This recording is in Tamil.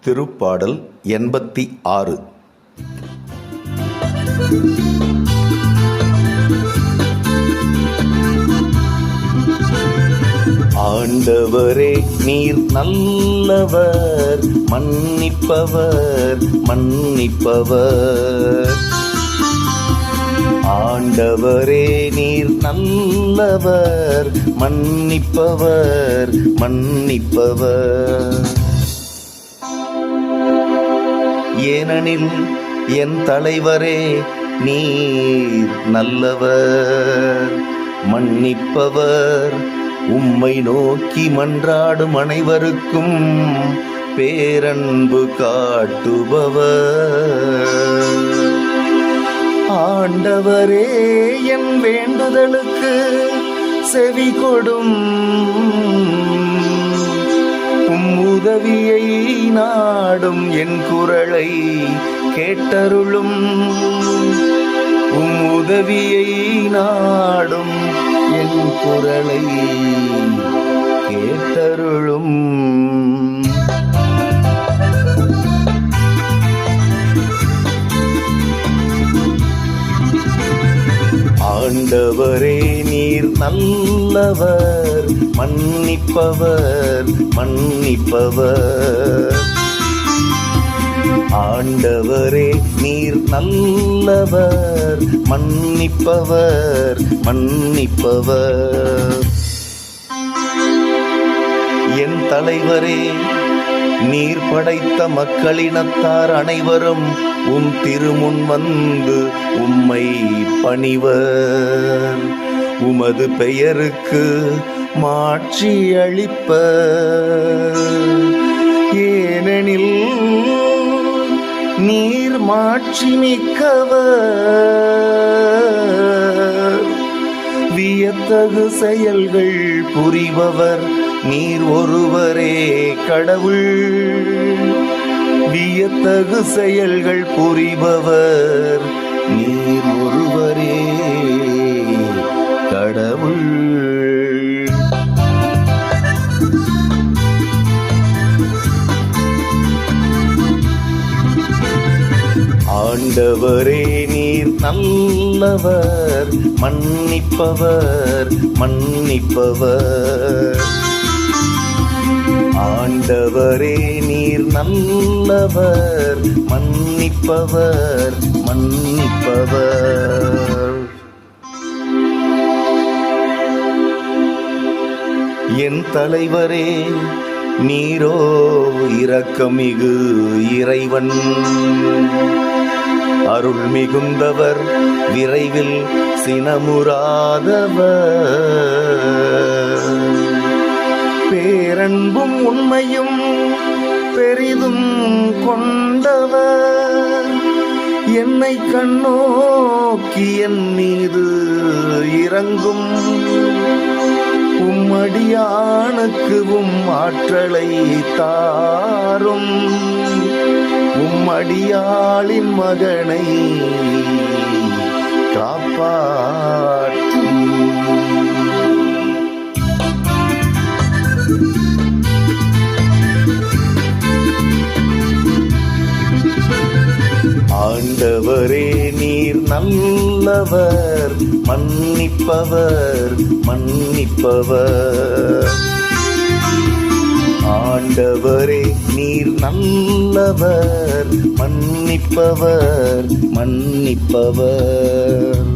திருப்பாடல் 86. ஆண்டவரே நீர் நல்லவர், மன்னிப்பவர் மன்னிப்பவர். ஆண்டவரே நீர் நல்லவர், மன்னிப்பவர் மன்னிப்பவர். ஏனெனில் என் தலைவரே நீர் நல்லவர், மன்னிப்பவர். உம்மை நோக்கி மன்றாடும் அனைவருக்கும் பேரன்பு காட்டுபவர். ஆண்டவரே என் வேண்டுதலுக்கு செவி கொடும், உதவியை நாடும் என் குரலை கேட்டருளும். உதவியை நாடும் என் குரலை கேட்டருளும். ஆண்டவரே நீர் நல்லவர், மன்னிப்பவர் மன்னிப்பவர். ஆண்டவரே நீர் நல்லவர், மன்னிப்பவர் மன்னிப்பவர். என் தலைவரே நீர் படைத்த மக்களினத்தார் அனைவரும் உம் திருமுன் வந்து உம்மை பணிவர். உமது பெயருக்கு மாட்சி அளிப்பர். ஏனெனில் நீர் மாட்சி மிக்கவர். வியத்தகு செயல்கள் புரிபவர் நீர் ஒருவரே கடவுள். வியத்தகு செயல்கள் புரிபவர் நீர் ஒருவரே கடவுள். ஆண்டவரே நீர் நல்லவர், மன்னிப்பவர் மன்னிப்பவர். ஆண்டவரே நீர் நல்லவர், மன்னிப்பவர் மன்னிப்பவர். என் தலைவரே நீரோ இரக்கமிகு இறைவன். அருள் மிகுந்தவர், விரைவில் சினமுறாதவர். பேரன்பும் உண்மையும் பெரிதும் கொண்டவர். என்னை கண்ணோக்கி என் மீது இறங்கும். உம்மடியானுக்கு ஆற்றலை தாரும். உம்மடியாளின் மகனை காப்பாற்றும். ஆண்டவரே நீர் நல்லவர், மன்னிப்பவர் மன்னிப்பவர். ஆண்டவரே நீர் நல்லவர், மன்னிப்பவர் மன்னிப்பவர்.